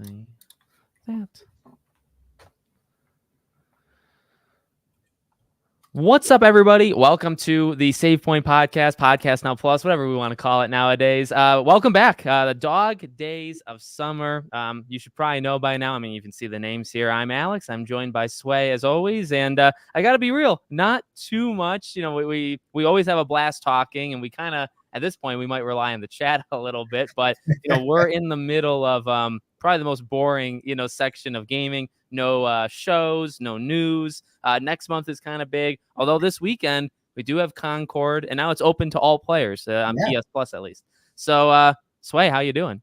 See that. What's up, everybody? Welcome to the Save Point Podcast, Podcast Now Plus, whatever we want to call it nowadays. Welcome back. The dog days of summer. You should probably know by now. I mean, you can see the names here. I'm Alex. I'm joined by Sway as always, and I got to be real, not too much. You know, we always have a blast talking, and we kind of at this point we might rely on the chat a little bit, but you know, we're in the middle of probably the most boring section of gaming. No shows, no news. Next month is kind of big, although this weekend we do have Concord, and now it's open to all players on PS Plus at least. So, Sway, how you doing?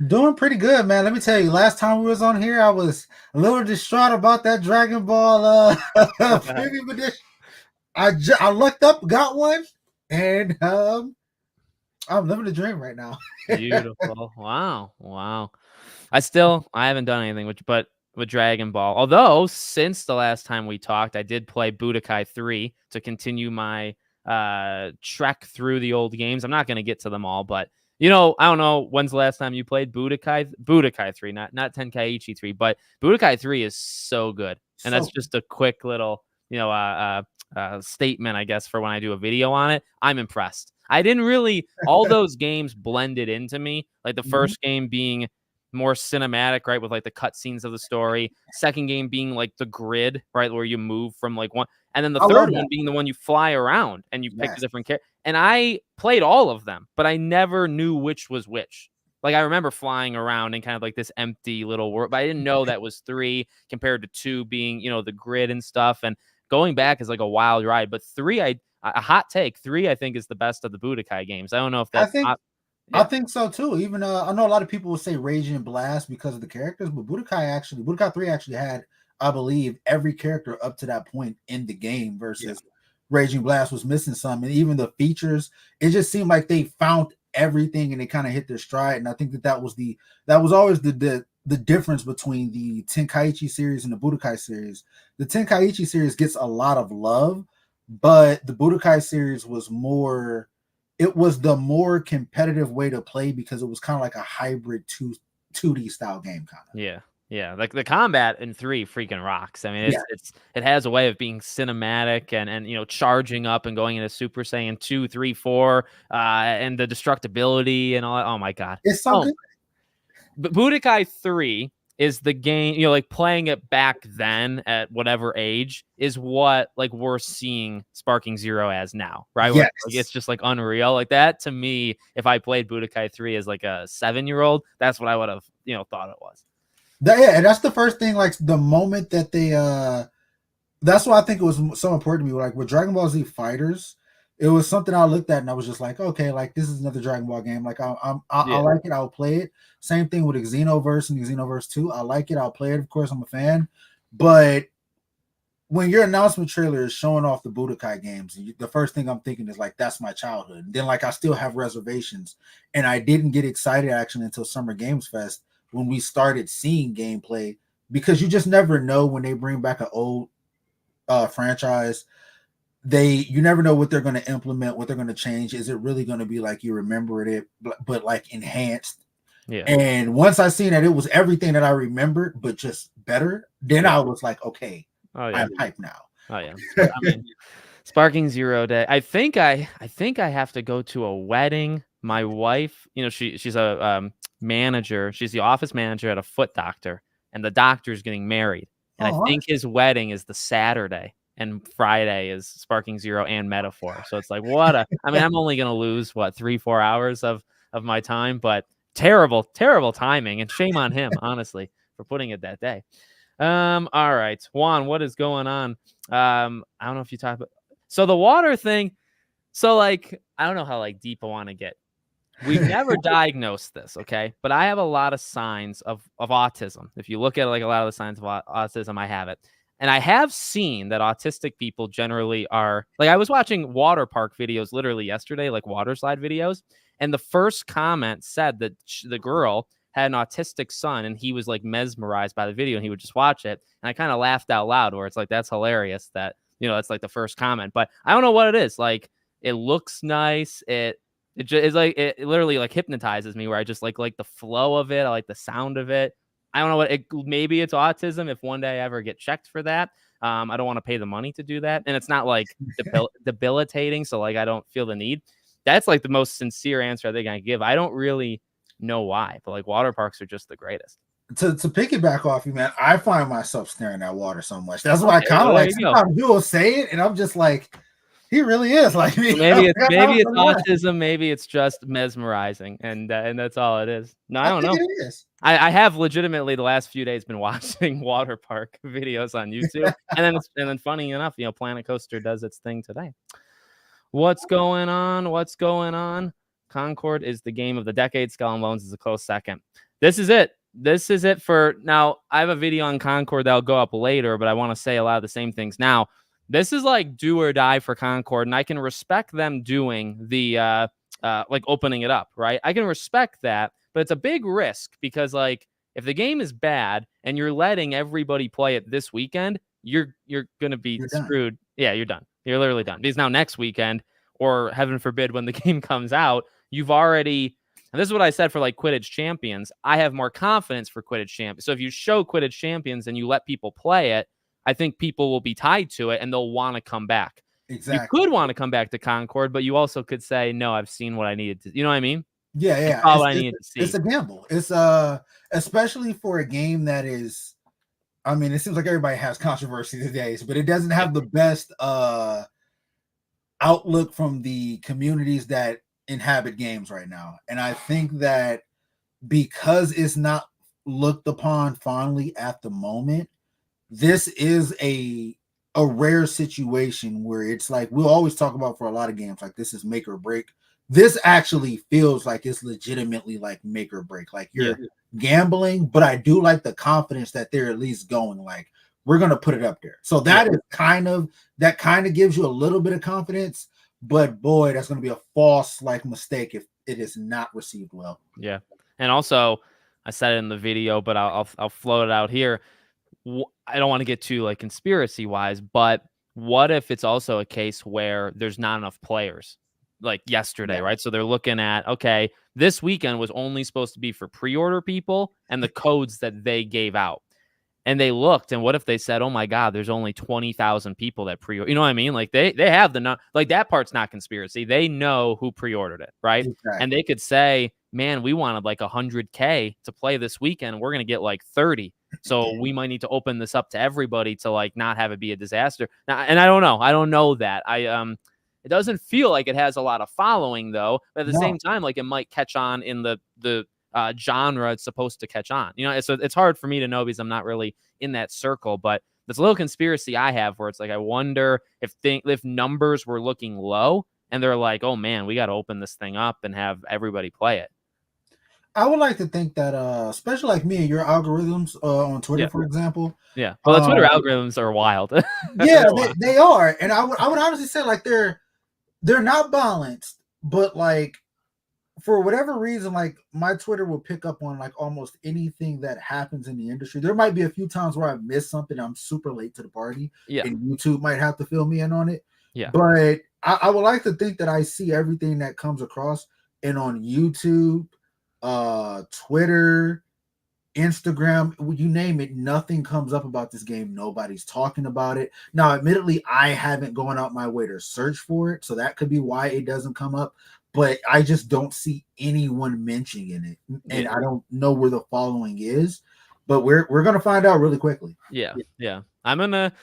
Doing pretty good, man. Let me tell you, last time we was on here, I was a little distraught about that Dragon Ball premium edition. I looked up, got one, and I'm living the dream right now. Beautiful. Wow. I haven't done anything with Dragon Ball. Although since the last time we talked, I did play Budokai 3 to continue my trek through the old games. I'm not going to get to them all, but I don't know when's the last time you played Budokai 3, not Tenkaichi 3, but Budokai 3 is so good. And that's just a quick little, statement, I guess, for when I do a video on it. I'm impressed. I didn't really, all those games blended into me, like the first game being more cinematic, right, with like the cutscenes of the story. Second game being like the grid, right, where you move from like one, and then the third one being the one you fly around and you pick a different character. And I played all of them, but I never knew which was which. Like I remember flying around in kind of like this empty little world, but I didn't know that was 3 compared to 2 being, the grid and stuff. And going back is like a wild ride. But 3, a hot take, 3 I think is the best of the Budokai games. I don't know if that's I think so too. Even I know a lot of people will say Raging Blast because of the characters, but Budokai 3 actually had, I believe, every character up to that point in the game versus Raging Blast was missing some. And even the features, it just seemed like they found everything and they kind of hit their stride. And I think that was always the difference between the Tenkaichi series and the Budokai series. The Tenkaichi series gets a lot of love, but the Budokai series was more. It was the more competitive way to play because it was kind of like a hybrid 2D style game kind of. Yeah. Like the combat in 3 freaking rocks. I mean, it has a way of being cinematic and charging up and going into Super Saiyan 2, 3, 4, and the destructibility and all that. Oh my god. It's so good. But Budokai 3 is the game, like playing it back then at whatever age is what like we're seeing Sparking Zero as now, right? Yes. Like, it's just like unreal. Like that to me, if I played Budokai 3 as like a 7-year-old, that's what I would have, thought it was. And that's the first thing, like the moment that they that's why I think it was so important to me. Like with Dragon Ball Z Fighters, it was something I looked at and I was just like, okay, like this is another Dragon Ball game. Like I like it, I'll play it. Same thing with Xenoverse and Xenoverse 2. I like it, I'll play it. Of course, I'm a fan. But when your announcement trailer is showing off the Budokai games, the first thing I'm thinking is like, that's my childhood. And then like I still have reservations, and I didn't get excited actually until Summer Games Fest when we started seeing gameplay, because you just never know when they bring back an old franchise. You never know what they're going to implement, what they're going to change. Is it really going to be like you remembered it, but like enhanced? Yeah. And once I seen that it was everything that I remembered, but just better, then I was like, okay, I'm hyped now. Oh yeah. I mean, Sparking Zero Day. I think I have to go to a wedding. My wife, she's a manager. She's the office manager at a foot doctor, and the doctor's getting married. And I think his wedding is the Saturday. And Friday is Sparking Zero and Metaphor. So it's like, I'm only going to lose 3-4 hours of my time, but terrible timing, and shame on him, honestly, for putting it that day. All right, Juan, what is going on? I don't know if you talk about, so the water thing. So like, I don't know how like deep I want to get. We've never diagnosed this, okay? But I have a lot of signs of autism. If you look at like a lot of the signs of autism, I have it. And I have seen that autistic people generally are, like, I was watching water park videos literally yesterday, like water slide videos. And the first comment said that the girl had an autistic son and he was like mesmerized by the video and he would just watch it. And I kind of laughed out loud, where it's like, that's hilarious that, it's like the first comment. But I don't know what it is. Like, it looks nice. It's like, it literally like hypnotizes me, where I just like the flow of it. I like the sound of it. I don't know what maybe it's autism if one day I ever get checked for that. I don't want to pay the money to do that. And it's not like debilitating. So like, I don't feel the need. That's like the most sincere answer I think I give. I don't really know why, but like water parks are just the greatest. To piggyback off you, man, I find myself staring at water so much. That's why I kind of Well, like sometimes you will say it, and I'm just like, he really is like me. So maybe it's autism, maybe it's just mesmerizing, and that's all it is. No, I don't know. It is. I have legitimately the last few days been watching water park videos on YouTube, and then funny enough, Planet Coaster does its thing today. What's going on? What's going on? Concord is the game of the decade. Skull and Bones is a close second. This is it. This is it for now. I have a video on Concord that'll go up later, but I want to say a lot of the same things now. This is like do or die for Concord, and I can respect them doing the like opening it up, right? I can respect that, but it's a big risk because like if the game is bad and you're letting everybody play it this weekend, you're gonna be screwed. Done. Yeah, you're done. You're literally done. Because now next weekend, or heaven forbid when the game comes out, you've already. And this is what I said for like Quidditch Champions. I have more confidence for Quidditch Champions. So if you show Quidditch Champions and you let people play it, I think people will be tied to it and they'll want to come back. Exactly. You could want to come back to Concord, but you also could say, no, I've seen what I needed to. You know what I mean? Yeah. All I needed to see. It's a gamble. It's especially for a game that is. I mean, it seems like everybody has controversy these days, but it doesn't have the best outlook from the communities that inhabit games right now. And I think that because it's not looked upon fondly at the moment, this is a rare situation where it's like we'll always talk about for a lot of games, like this is make or break. This actually feels like it's legitimately like make or break. Like you're gambling, but I do like the confidence that they're at least going like we're gonna put it up there. So that is kind of gives you a little bit of confidence. But boy, that's going to be a false like mistake if it is not received well. Yeah, and also I said it in the video, but I'll float it out here. I don't want to get too like conspiracy wise, but what if it's also a case where there's not enough players like yesterday, right? So they're looking at, okay, this weekend was only supposed to be for pre-order people and the codes that they gave out. And they looked, and what if they said, "Oh my God, there's only 20,000 people that pre-order." You know what I mean? Like they have like that part's not conspiracy. They know who pre-ordered it, right? Exactly. And they could say, "Man, we wanted like 100K to play this weekend. We're gonna get like 30, so we might need to open this up to everybody to like not have it be a disaster." Now, and I don't know that. It doesn't feel like it has a lot of following though. But at the same time, like it might catch on in the genre it's supposed to catch on. So it's hard for me to know because I'm not really in that circle, but there's a little conspiracy I have where it's like I wonder if numbers were looking low and they're like, oh man, we got to open this thing up and have everybody play it. I would like to think that especially like me and your algorithms on Twitter, for example. Yeah. Well, the Twitter algorithms are wild. Yeah, they are. And I would honestly say like they're not balanced, but like for whatever reason, like my Twitter will pick up on like almost anything that happens in the industry. There might be a few times where I miss something. I'm super late to the party, and YouTube might have to fill me in on it. Yeah, but I would like to think that I see everything that comes across, and on YouTube, Twitter, Instagram, you name it, nothing comes up about this game. Nobody's talking about it. Now, admittedly, I haven't gone out my way to search for it, so that could be why it doesn't come up. But I just don't see anyone mentioning it, and I don't know where the following is. But we're gonna find out really quickly. Yeah. I'm gonna.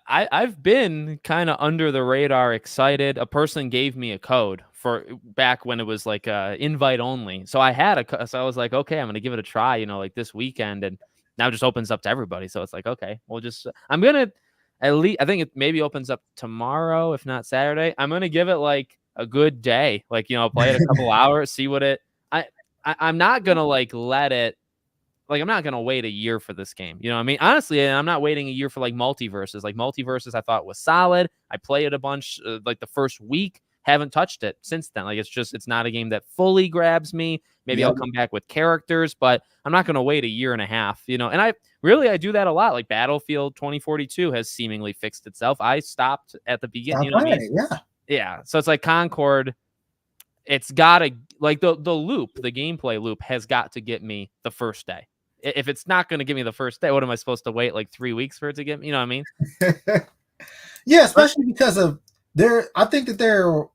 I've been kind of under the radar, excited. A person gave me a code for back when it was like invite only, so I had so I was like, okay, I'm gonna give it a try. Like this weekend, and now it just opens up to everybody. So it's like, okay, I'm gonna at least. I think it maybe opens up tomorrow, if not Saturday. I'm gonna give it like a good day, like play it a couple hours, see what it. I'm not gonna like let it. Like I'm not gonna wait a year for this game. You know what I mean? Honestly, I'm not waiting a year for like Multiverses. Like Multiverses, I thought was solid. I played it a bunch, like the first week. Haven't touched it since then. Like it's not a game that fully grabs me. Maybe I'll come back with characters, but I'm not gonna wait a year and a half. And I do that a lot. Like Battlefield 2042 has seemingly fixed itself. I stopped at the beginning. You know what I mean? Yeah. So it's like Concord. It's gotta like the loop, the gameplay loop has got to get me the first day. if it's not going to give me the first day, what am I supposed to wait like 3 weeks for it to give me? You know what I mean? Yeah, especially because of I think that there are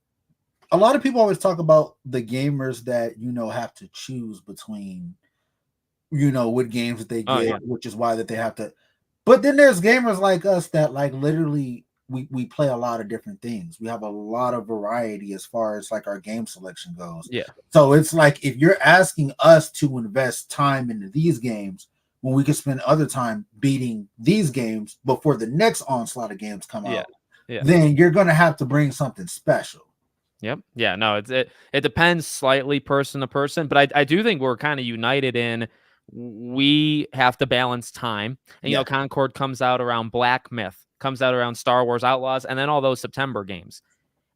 a lot of people always talk about the gamers that have to choose between what games that they get, which is why that they have to. But then there's gamers like us that like literally we play a lot of different things. We have a lot of variety as far as like our game selection goes. Yeah. So it's like if you're asking us to invest time into these games when we could spend other time beating these games before the next onslaught of games come out, then you're gonna have to bring something special. Yep. Yeah. No, it depends slightly person to person, but I do think we're kind of united in we have to balance time. And Concord comes out around Black Myth, comes out around Star Wars Outlaws, and then all those September games.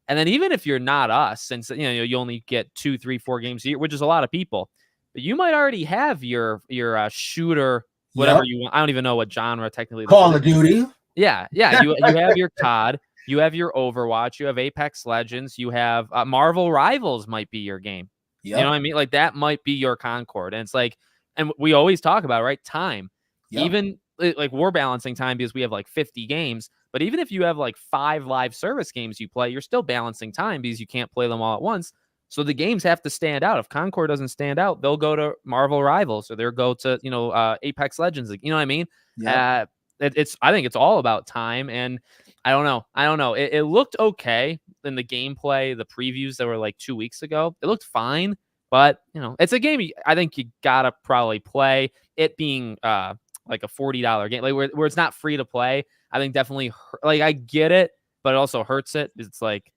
And then even if you're not us, since you only get 2, 3, 4 games a year, which is a lot of people, but you might already have your shooter, whatever you want. I don't even know what genre technically. Call of Duty. Yeah. You have your COD. You have your Overwatch, you have Apex Legends, you have Marvel Rivals might be your game. Yep. You know what I mean? Like that might be your Concord. And it's like, and we always talk about, right? Time. Yep. Even like we're balancing time because we have like 50 games. But even if you have like 5 live service games you play, you're still balancing time because you can't play them all at once. So the games have to stand out. If Concord doesn't stand out, they'll go to Marvel Rivals or they'll go to, Apex Legends. You know what I mean? Yep. I think it's all about time. And I don't know. It looked okay in the gameplay, the previews that were like 2 weeks ago. It looked fine, but it's a game I think you gotta probably play. It being like a $40 game, like where it's not free to play. I think definitely like I get it, but it also hurts it. It's like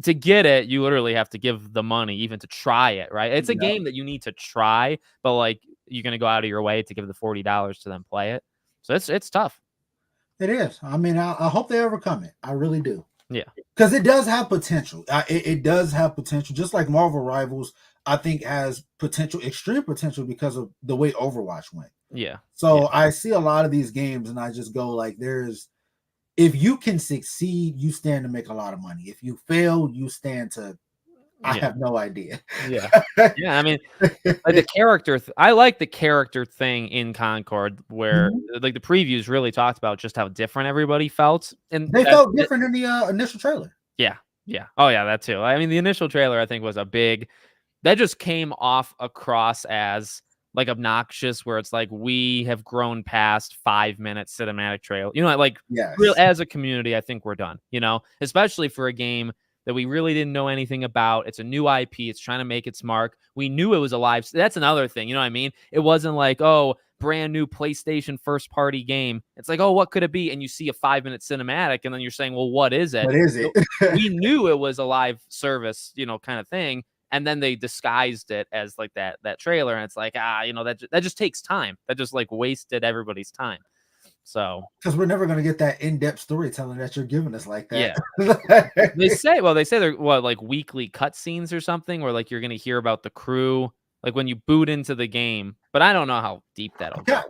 to get it, you literally have to give the money even to try it, right? It's a game that you need to try, but like you're gonna go out of your way to give the $40 to then play it. So it's tough. It is. I mean, I hope they overcome it. I really do. Yeah. Because it does have potential. It does have potential. Just like Marvel Rivals, I think has potential, extreme potential because of the way Overwatch went. Yeah. So I see a lot of these games and I just go like, if you can succeed, you stand to make a lot of money. If you fail, you stand to I have no idea. Yeah. I mean, like the character. I like the character thing in Concord, where like the previews really talked about just how different everybody felt, and they felt different in the initial trailer. Yeah. Oh yeah, that too. I mean, the initial trailer I think was that just came off across as like obnoxious, where it's like we have grown past 5-minute cinematic trailer. Real as a community, I think we're done. Especially for a game that we really didn't know anything about. It's a new IP. It's trying to make its mark. We knew it was a live. That's another thing. You know what I mean? It wasn't like, oh, brand new PlayStation first party game. It's like, oh, what could it be? And you see a 5-minute cinematic, and then you're saying, well, what is it? What is it? We knew it was a live service, kind of thing. And then they disguised it as like that trailer. And it's like, that just takes time. That just like wasted everybody's time. So, because we're never going to get that in-depth storytelling that you're giving us like that. Yeah. they say they're like weekly cutscenes or something, where like you're going to hear about the crew, like when you boot into the game. But I don't know how deep that'll go.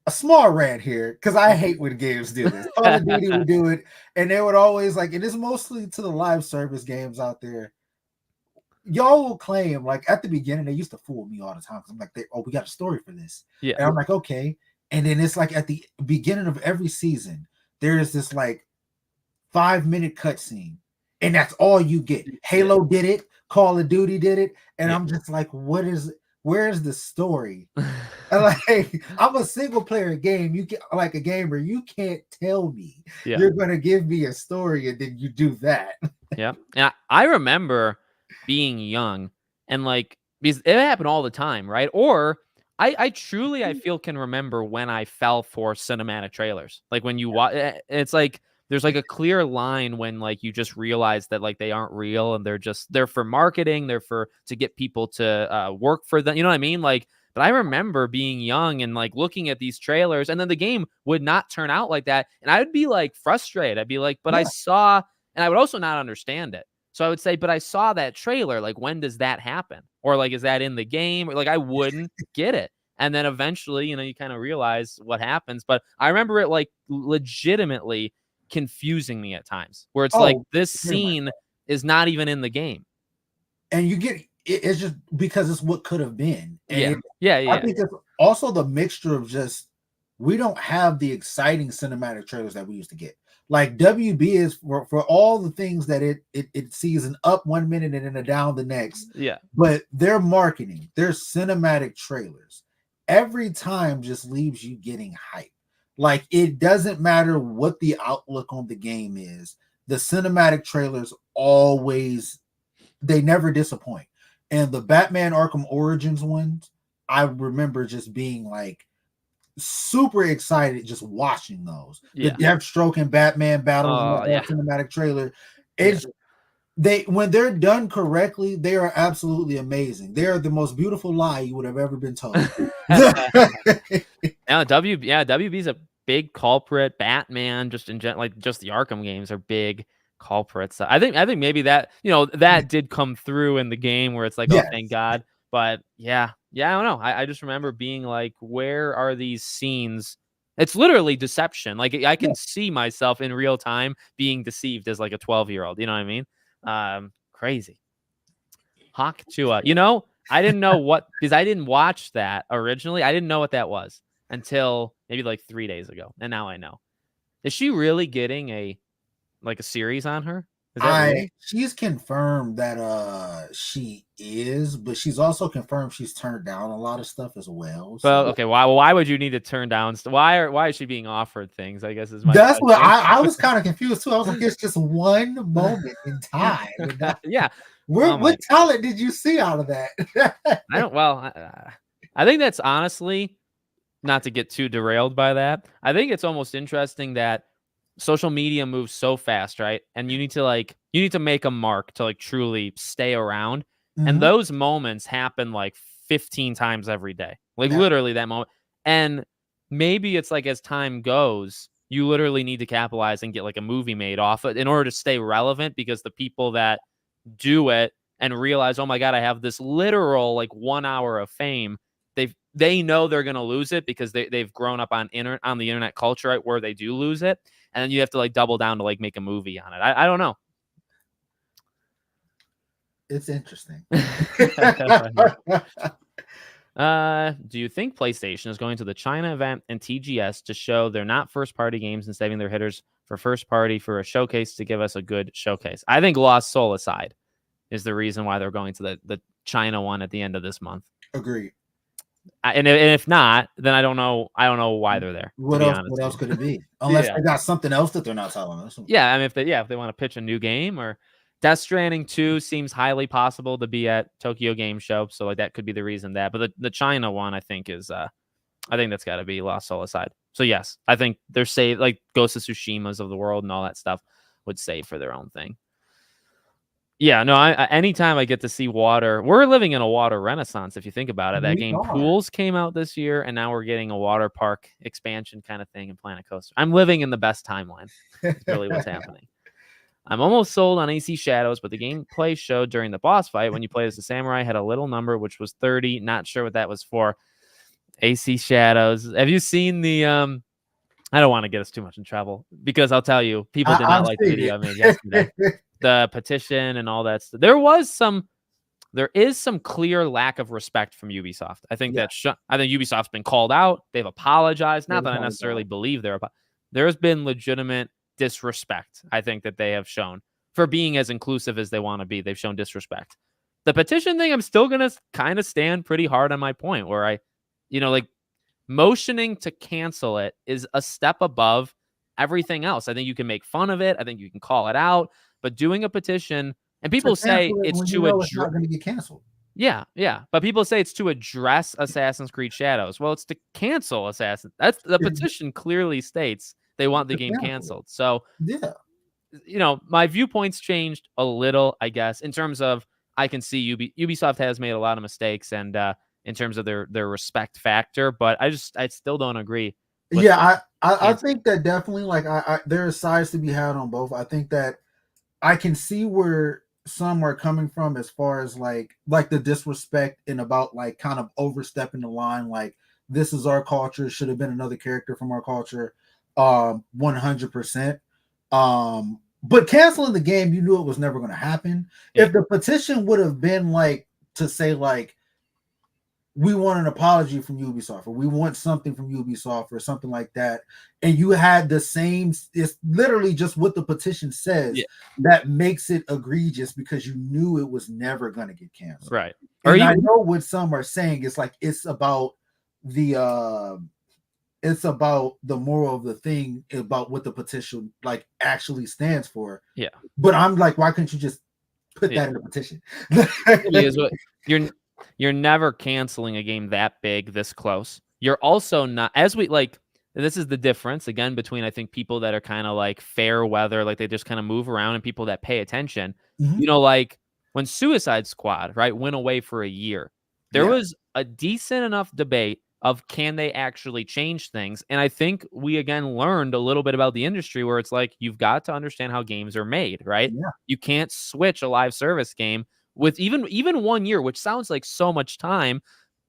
A small rant here, because I hate when games do this. Call of Duty would do it, and they would always like, it is mostly to the live service games out there. Y'all will claim, like at the beginning, they used to fool me all the time. I'm like, we got a story for this. Yeah. And I'm like, okay. And then it's like at the beginning of every season, there is this like 5-minute cutscene, and that's all you get. Halo did it, Call of Duty did it, and I'm just like, where's the story? Like, I'm a single player game. You get like a gamer, you can't tell me you're gonna give me a story and then you do that. Yeah. And I remember being young and like, because it happened all the time, right? Or I truly, I feel, can remember when I fell for cinematic trailers. Like when you watch, it's like there's like a clear line when like you just realize that like they aren't real and they're for marketing, to get people to work for them. You know what I mean? Like, but I remember being young and like looking at these trailers, and then the game would not turn out like that, and I would be like frustrated. I'd be like, but I saw, and I would also not understand it. So I would say, but I saw that trailer. Like, when does that happen? Or like, is that in the game? Or like, I wouldn't get it. And then eventually, you kind of realize what happens. But I remember it like legitimately confusing me at times, where it's like this scene is not even in the game. And you get it's just because it's what could have been. Yeah. And I Yeah. think it's also the mixture of just we don't have the exciting cinematic trailers that we used to get. Like WB is for all the things that it sees an up 1 minute and then a down the next. Yeah. But their marketing, their cinematic trailers, every time just leaves you getting hype. Like it doesn't matter what the outlook on the game is. The cinematic trailers always, they never disappoint. And the Batman Arkham Origins ones, I remember just being like super excited just watching those. Yeah. The Deathstroke and Batman battles in that cinematic trailer. It's they when they're done correctly, they are absolutely amazing. They are the most beautiful lie you would have ever been told. Now WB's a big culprit. Batman, just in general, like just the Arkham games are big culprits. I think maybe that, you know, that did come through in the game where it's like, oh, thank God. But yeah, I don't know. I just remember being like, where are these scenes? It's literally deception. Like I can see myself in real time being deceived as like a 12-year-old. You know what I mean? Crazy. Hawk Chua. You know, I didn't know what, because I didn't watch that originally. I didn't know what that was until maybe like 3 days ago. And now I know. Is she really getting a series on her? Is that real? She's confirmed that she is, but she's also confirmed she's turned down a lot of stuff as well. So. Well, okay. Why would you need to turn down? Why is she being offered things? I guess is my. That's what I was kind of confused too. I was like, it's just one moment in time. Yeah. What talent did you see out of that? I don't. Well, I think that's honestly, not to get too derailed by that. I think it's almost interesting that social media moves so fast, right? And you need to make a mark to like truly stay around. Mm-hmm. And those moments happen like 15 times every day. Like literally that moment. And maybe it's like as time goes, you literally need to capitalize and get like a movie made off it in order to stay relevant, because the people that do it and realize, oh my God, I have this literal like 1 hour of fame. They know they're going to lose it because they've grown up on the internet culture, right, where they do lose it. And then you have to like double down to like make a movie on it. I don't know. It's interesting. Do you think PlayStation is going to the China event and TGS to show they're not first party games and saving their hitters for first party for a showcase to give us a good showcase? I think Lost Soul aside is the reason why they're going to the China one at the end of this month. Agreed. And if not, then I don't know why they're there. What else could it be? Unless they got something else that they're not telling us. Yeah, I mean, if they want to pitch a new game, or Death Stranding 2 seems highly possible to be at Tokyo Game Show, so like that could be the reason that. But the China one, I think is I think that's got to be Lost Soul aside. So yes, I think they're saved, like Ghost of Tsushima's of the world and all that stuff would save for their own thing. Yeah, no, anytime I get to see water, we're living in a water renaissance if you think about it. That game Pools came out this year, and now we're getting a water park expansion kind of thing in Planet Coaster. I'm living in the best timeline. That's really what's happening. I'm almost sold on AC Shadows, but the gameplay showed during the boss fight when you play as a samurai had a little number, which was 30. Not sure what that was for. AC Shadows. Have you seen the I don't want to get us too much in trouble, because I'll tell you, people did not like the video I made yesterday. The petition and all that stuff. There is some clear lack of respect from Ubisoft. I think I think Ubisoft's been called out. They've apologized. Not that I necessarily believe there's been legitimate disrespect. I think that they have shown for being as inclusive as they want to be. They've shown disrespect. The petition thing, I'm still going to kind of stand pretty hard on my point where like motioning to cancel it is a step above everything else. I think you can make fun of it. I think you can call it out. But doing a petition, and people say it's to address, it's not going to get canceled. Yeah. But people say it's to address Assassin's Creed Shadows. Well, it's to cancel Assassin. That's the petition clearly states they want the game canceled. So my viewpoints changed a little, I guess, in terms of I can see Ubisoft has made a lot of mistakes, and in terms of their respect factor, but I still don't agree. I think that definitely there are sides to be had on both. I think that I can see where some are coming from as far as like the disrespect and about like kind of overstepping the line. Like, this is our culture. Should have been another character from our culture. 100%. But canceling the game, you knew it was never going to happen. Yeah. If the petition would have been like to say like, we want an apology from Ubisoft, or we want something from Ubisoft, or something like that, and you had the same. It's literally just what the petition says that makes it egregious, because you knew it was never going to get canceled, right? And I know what some are saying. It's like it's about the moral of the thing, about what the petition like actually stands for. Yeah, but I'm like, why couldn't you just put that in the petition? Is what you're never canceling a game that big this close. You're also not, as we like, this is the difference again between, I think, people that are kind of like fair weather, like they just kind of move around, and people that pay attention. Mhm. You know, like when Suicide Squad, right, went away for a year, there was a decent enough debate of can they actually change things. And I think we again learned a little bit about the industry, where it's like, you've got to understand how games are made, right? Yeah. You can't switch a live service game with even 1 year, which sounds like so much time,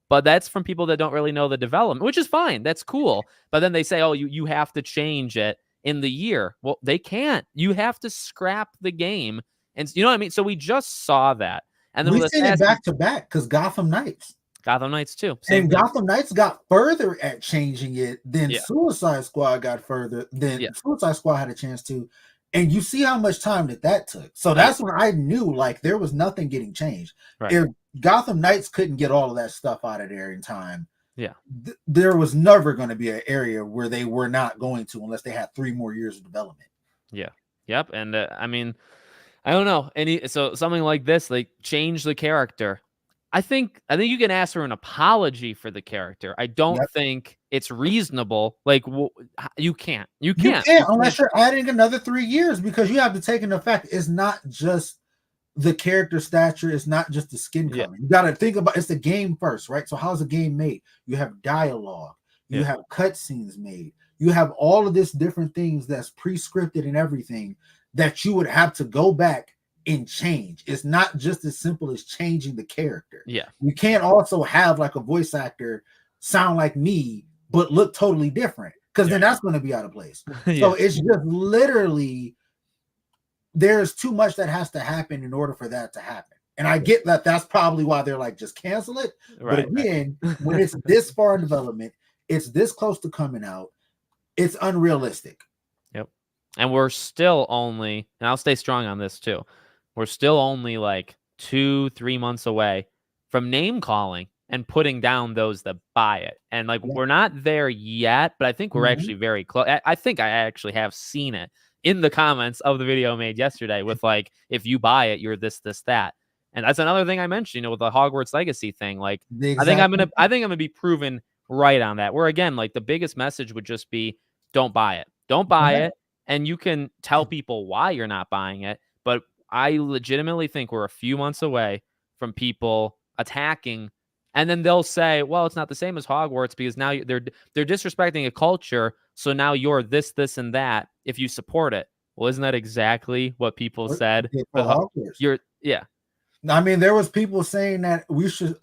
but that's from people that don't really know the development, which is fine. That's cool. But then they say, oh, you have to change it in the year. Well, they can't. You have to scrap the game. And you know what I mean? So we just saw that. And then we seen it back to back, because Gotham Knights too. And Gotham Knights got further at changing it than Suicide Squad got further. Suicide Squad had a chance to. And you see how much time that took. So that's when I knew like there was nothing getting changed. Right. If Gotham Knights couldn't get all of that stuff out of there in time, there was never going to be an area where they were not going to, unless they had 3 more years of development. Yeah. Yep. And I mean, I don't know. So something like this, like change the character. I think you can ask for an apology for the character. I don't think it's reasonable. Like, you can't unless you're adding another 3 years, because you have to take into effect it's not just the character stature, it's not just the skin color. You got to think about, it's the game first, right? So how's the game made? You have dialogue, you have cutscenes made, you have all of this different things that's pre-scripted and everything that you would have to go back and change. It's not just as simple as changing the character. You can't also have like a voice actor sound like me but look totally different, because then that's going to be out of place. So it's just literally, there's too much that has to happen in order for that to happen. And I get that that's probably why they're like, just cancel it. But again, when it's this far in development, it's this close to coming out, it's unrealistic. And we're still only, and I'll stay strong on this too, we're still only like 2-3 months away from name calling and putting down those that buy it. And like, we're not there yet, but I think we're actually very close. I think I actually have seen it in the comments of the video made yesterday with like, if you buy it, you're this, that. And that's another thing I mentioned, with the Hogwarts Legacy thing. Like, I think I'm gonna be proven right on that. Where again, like the biggest message would just be, don't buy it. Don't buy it. And you can tell people why you're not buying it. But I legitimately think we're a few months away from people attacking, and then they'll say, well, it's not the same as Hogwarts because now they're disrespecting a culture. So now you're this, and that if you support it. Well, isn't that exactly what people said? I mean, there was people saying that we should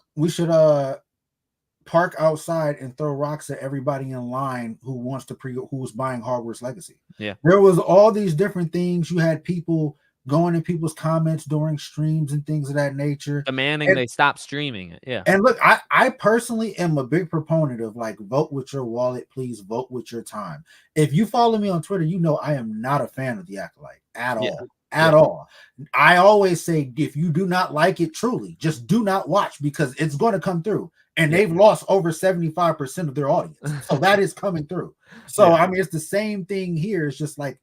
park outside and throw rocks at everybody in line who was buying Hogwarts Legacy. There was all these different things. You had people going in people's comments during streams and things of that nature, demanding they stop streaming it. And look, I personally am a big proponent of like, vote with your wallet, please vote with your time. If you follow me on Twitter, you know I am not a fan of the Acolyte at all. I always say, if you do not like it, truly, just do not watch, because it's going to come through. And they've lost over 75% of their audience. So that is coming through. So, I mean, it's the same thing here. It's just like,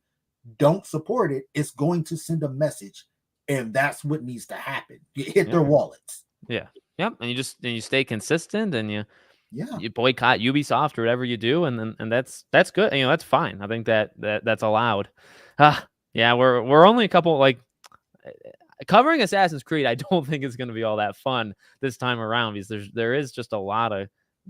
don't support it. It's going to send a message. And that's what needs to happen. You hit their wallets. And you stay consistent, and you boycott Ubisoft or whatever you do. And that's good. That's fine. I think that's allowed. We're only a couple, like, covering Assassin's Creed, I don't think it's going to be all that fun this time around, because there is just a lot of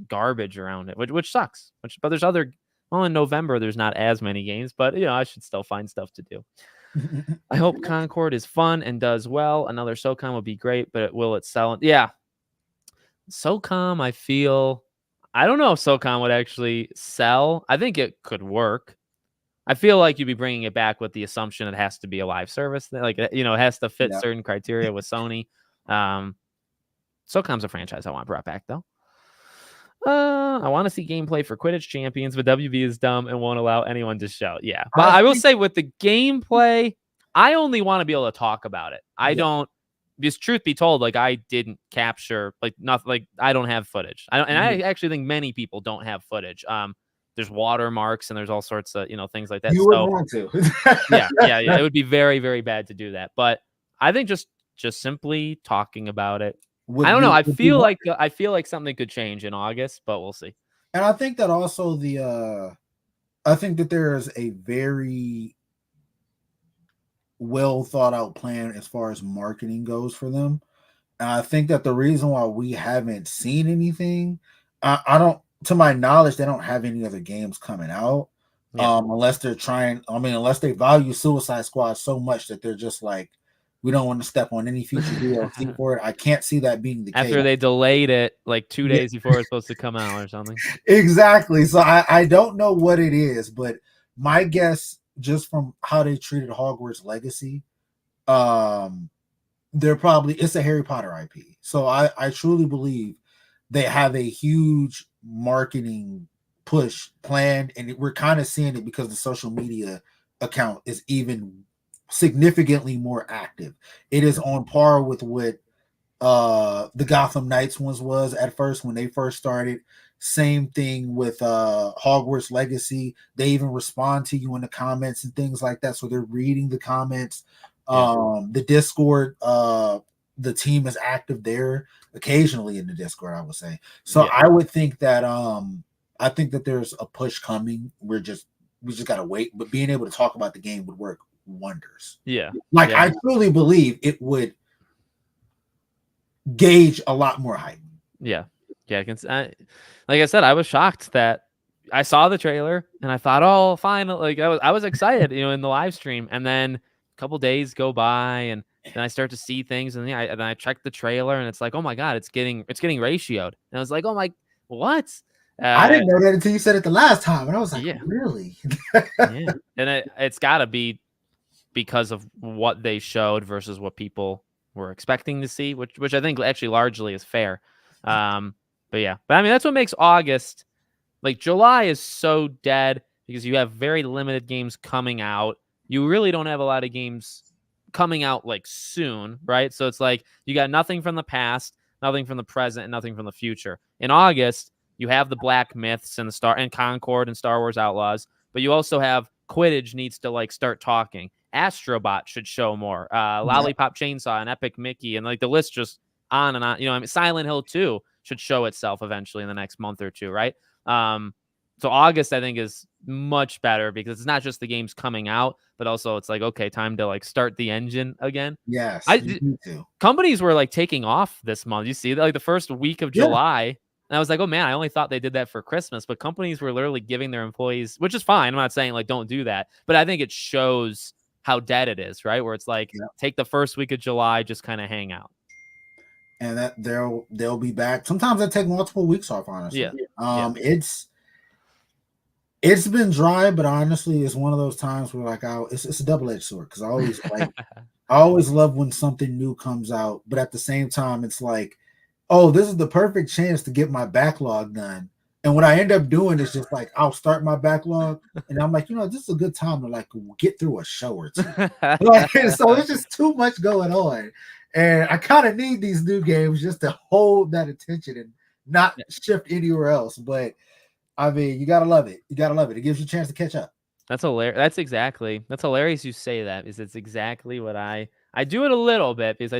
garbage around it, which sucks. But there's other. Well, in November there's not as many games, but I should still find stuff to do. I hope Concord is fun and does well. Another SOCOM would be great, but will it sell? Yeah, SOCOM. I don't know if SOCOM would actually sell. I think it could work. I feel like you'd be bringing it back with the assumption it has to be a live service. Like, it has to fit certain criteria with Sony. SOCOM's a franchise I want brought back though. I want to see gameplay for Quidditch Champions, but WB is dumb and won't allow anyone to show. Yeah, but I will say with the gameplay, I only want to be able to talk about it. I don't. Because truth be told, like I didn't capture like nothing. Like I don't have footage. I actually think many people don't have footage. There's watermarks and there's all sorts of things like that. You would want to. yeah. It would be very, very bad to do that. But I think just simply talking about it. I don't know. I feel like something could change in August, but we'll see. And I think that also I think that there is a very well thought out plan as far as marketing goes for them. And I think that the reason why we haven't seen anything, I don't, to my knowledge, they don't have any other games coming out. Yeah. Unless they're trying, unless they value Suicide Squad so much that they're just like, we don't want to step on any future DLC for it. I can't see that being the case. After they delayed it like 2 days before it's supposed to come out or something. Exactly. So I don't know what it is, but my guess, just from how they treated Hogwarts Legacy, it's a Harry Potter IP. So I truly believe they have a huge marketing push planned, and we're kind of seeing it because the social media account is even significantly more active. It is on par with what the Gotham Knights ones was at first when they first started. Same thing with Hogwarts Legacy. They even respond to you in the comments and things like that. So they're reading the comments. The Discord, the team is active there occasionally in the Discord, I would say. So I would think that I think that there's a push coming. We just gotta wait. But being able to talk about the game would work wonders. Yeah. I truly believe it would gauge a lot more hype. Yeah. Like I said, I was shocked that I saw the trailer and I thought, oh, fine. Like I was excited, in the live stream, and then a couple days go by and then I start to see things, and then I check the trailer and it's like, oh my God, it's getting ratioed. And I was like, oh my, what? I didn't know that until you said it the last time, and I was like, really? Yeah. And it's got to be because of what they showed versus what people were expecting to see, which I think actually largely is fair. But that's what makes August, like July is so dead because you have very limited games coming out. You really don't have a lot of games coming out like soon, right? So it's like you got nothing from the past, nothing from the present, and nothing from the future. In August, you have the Black Myths and Concord and Star Wars Outlaws, but you also have Quidditch needs to like start talking. Astrobot should show more. Lollipop Chainsaw and Epic Mickey, and like the list just on and on. Silent Hill 2 should show itself eventually in the next month or two, right? So August, I think, is much better because it's not just the games coming out, but also it's like, okay, time to like start the engine again. Yes, companies were like taking off this month. You see, like the first week of July, and I was like, oh man, I only thought they did that for Christmas, but companies were literally giving their employees, which is fine. I'm not saying like don't do that, but I think it shows how dead it is, right? Where it's like take the first week of July, just kind of hang out. And that they'll be back. Sometimes they take multiple weeks off, honestly. It's been dry, but honestly, it's one of those times where like it's a double-edged sword because I always I always love when something new comes out, but at the same time, it's like, oh, this is the perfect chance to get my backlog done. And what I end up doing is just like I'll start my backlog, and I'm like, this is a good time to like get through a show or two. So it's just too much going on. And I kind of need these new games just to hold that attention and not shift anywhere else. But you gotta love it. You gotta love it. It gives you a chance to catch up. That's hilarious. That's hilarious. You say that because it's exactly what I do it a little bit because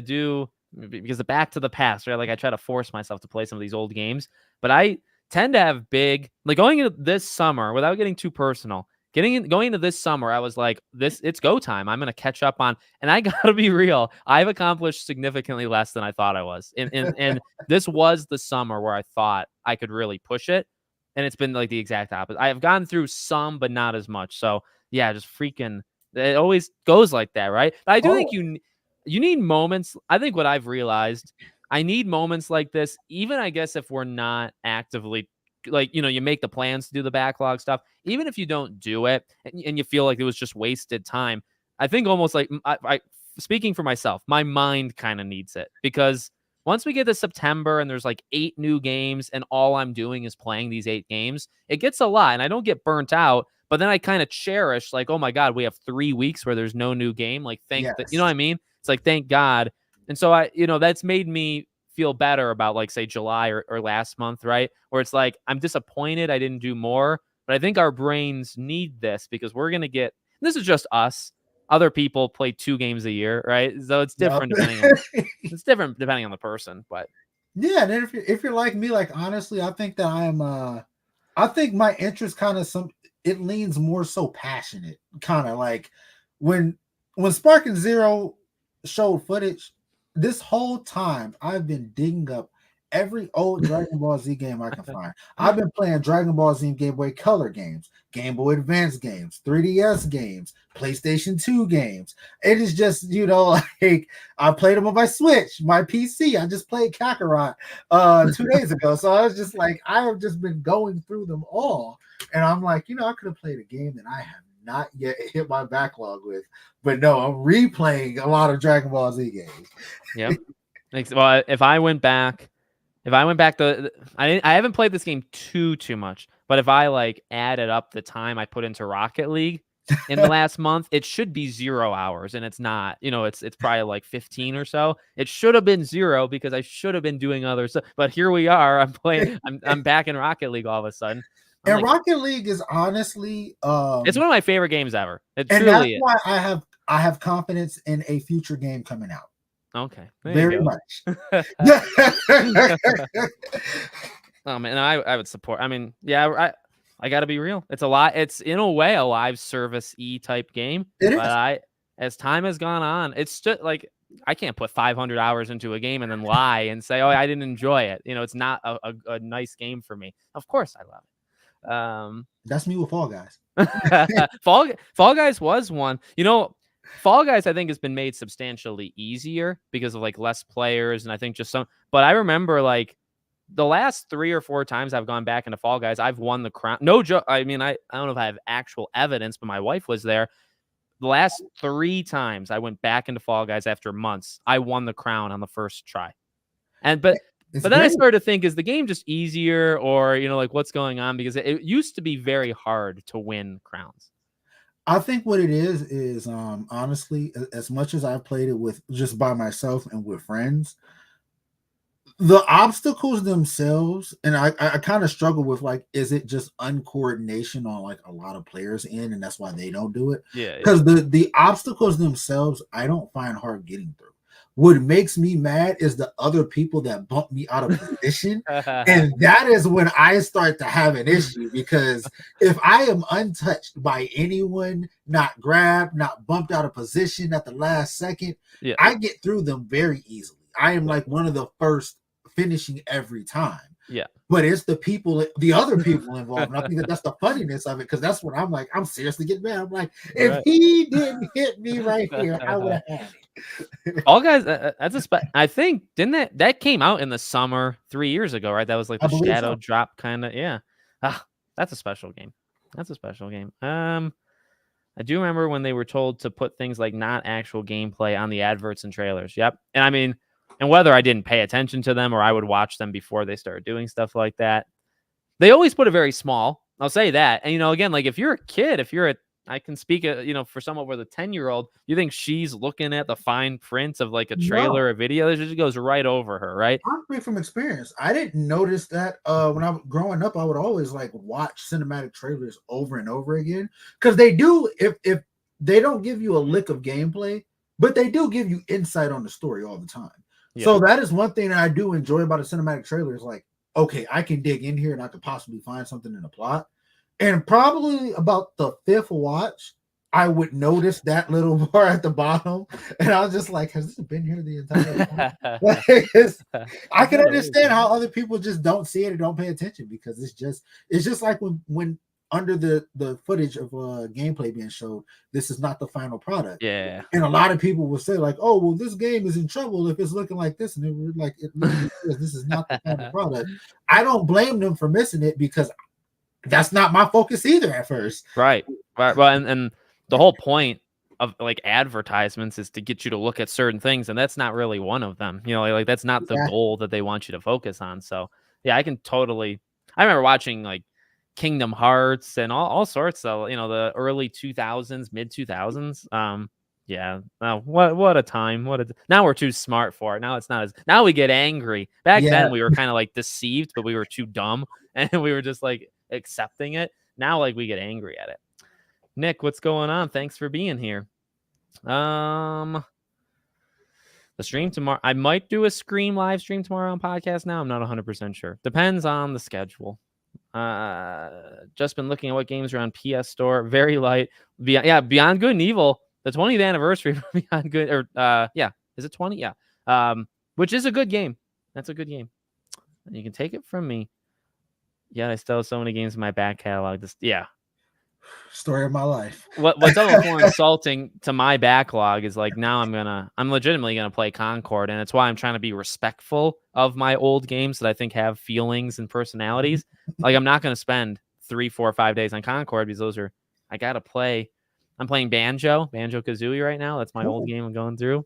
because the Back to the Past, right? Like I try to force myself to play some of these old games, but I tend to have big, like going into this summer without getting too personal. Going into this summer, I was like, it's go time. I'm going to catch up on, and I got to be real. I've accomplished significantly less than I thought I was. And this was the summer where I thought I could really push it. And it's been like the exact opposite. I have gone through some, but not as much. So yeah, just freaking, it always goes like that, right? But I do think you need moments. I think what I've realized, I need moments like this, even I guess if we're not actively like, you make the plans to do the backlog stuff, even if you don't do it and you feel like it was just wasted time. I think almost like I speaking for myself, my mind kind of needs it because once we get to September and there's like 8 new games and all I'm doing is playing these 8 games, it gets a lot and I don't get burnt out. But then I kind of cherish like, oh my God, we have 3 weeks where there's no new game. Like, you know what I Yes. mean? It's like, thank God. And so that's made me feel better about like, say, July or last month, right? Where it's like, I'm disappointed I didn't do more, but I think our brains need this because we're going to get, this is just us. Other people play 2 games a year, right? So it's Yep. different depending on the person, but Yeah, and then if you're like me, like honestly, I think that I think my interest kind of it leans more so passionate, kind of like when Sparking Zero showed footage, this whole time I've been digging up every old Dragon Ball Z game I can find. I've been playing Dragon Ball Z Game Boy Color games, Game Boy Advance games, 3DS games, PlayStation 2 games. It is just, like I played them on my Switch, my PC. I just played Kakarot 2 days ago. So I was just like, I have just been going through them all. And I'm like, I could have played a game that I have not yet hit my backlog with. But no, I'm replaying a lot of Dragon Ball Z games. yeah. Well, if I went back I haven't played this game too much, but if I like added up the time I put into Rocket League in the last month, it should be 0 hours, and it's not. It's probably like 15 or so. It should have been 0 because I should have been doing other stuff. But here we are. I'm back in Rocket League all of a sudden. And Rocket League is honestly it's one of my favorite games ever. It and truly that's why I have confidence in a future game coming out. Okay. Very much. Oh man, I would support. I mean, yeah, I got to be real. It's a lot. It's in a way a live service type game. It is. But as time has gone on, it's just like I can't put 500 hours into a game and then lie and say, oh, I didn't enjoy it. It's not a nice game for me. Of course, I love it. That's me with Fall Guys. Fall Guys was one. Fall Guys, I think, has been made substantially easier because of like less players, and I think just some. But I remember like the last 3 or 4 times I've gone back into Fall Guys, I've won the crown. No joke. I mean, I don't know if I have actual evidence, but my wife was there. The last 3 times I went back into Fall Guys after months, I won the crown on the first try. But then I started to think, is the game just easier, or like what's going on? Because it used to be very hard to win crowns. I think what it is honestly, as much as I've played it with just by myself and with friends, the obstacles themselves, and I kind of struggle with like, is it just uncoordination on like a lot of players in, and that's why they don't do it? Yeah. Because the obstacles themselves, I don't find hard getting through. What makes me mad is the other people that bump me out of position. And that is when I start to have an issue, because if I am untouched by anyone, not grabbed, not bumped out of position at the last second, I get through them very easily. I am like one of the first finishing every time. Yeah. But it's the other people involved. And I think that's the funniness of it, because that's what I'm like, I'm seriously getting mad. I'm like, if he didn't hit me right here, I would have had it. All Guys, that's I think didn't that came out in the summer 3 years ago, right? That was like the shadow drop kind of. Yeah. That's a special game. I do remember when they were told to put things like not actual gameplay on the adverts and trailers. Yep. And I mean, and whether I didn't pay attention to them or I would watch them before they started doing stuff like that, they always put it very small. I'll say that. And, again, like if you're a kid, I can speak, for someone with a 10-year-old, you think she's looking at the fine print of like a trailer or video, it just goes right over her, right? I'm free from experience. I didn't notice that when I was growing up. I would always like watch cinematic trailers over and over again, because they do, if they don't give you a lick of gameplay, but they do give you insight on the story all the time. Yeah. So that is one thing that I do enjoy about a cinematic trailer, is like, okay, I can dig in here and I could possibly find something in the plot. And probably about the 5th watch, I would notice that little bar at the bottom, and I was just like, has this been here the entire time? I can understand how other people just don't see it and don't pay attention, because it's just like when under the footage of gameplay being showed, this is not the final product. Yeah. And a lot of people will say like, oh, well, this game is in trouble if it's looking like this. And they were like, this is not the final product. I don't blame them for missing it, because that's not my focus either at first. Right. Well, and the whole point of like advertisements is to get you to look at certain things, and that's not really one of them. Like that's not the Yeah. goal that they want you to focus on. So yeah, I can totally. I remember watching like Kingdom Hearts and all sorts of the early 2000s, mid 2000s. Yeah, what a time. Now we're too smart for it. Now it's not as now we get angry. Back Yeah. then we were kind of like deceived, but we were too dumb and we were just like accepting it. Now like we get angry at it. Nick, what's going on? Thanks for being here. The stream tomorrow. I might do a Scream live stream tomorrow on podcast now. I'm not 100% sure. Depends on the schedule. Just been looking at what games are on PS Store. Very light. Beyond Good and Evil. The 20th anniversary of Beyond Good. Is it 20? Yeah. Which is a good game. That's a good game. You can take it from me. Yeah, I still have so many games in my back catalog. Story of my life. What's almost more insulting to my backlog is like now I'm legitimately gonna play Concord, and it's why I'm trying to be respectful of my old games that I think have feelings and personalities. Like I'm not gonna spend 3, 4, 5 days on Concord because I gotta play. I'm playing Banjo Kazooie right now. That's my old game I'm going through,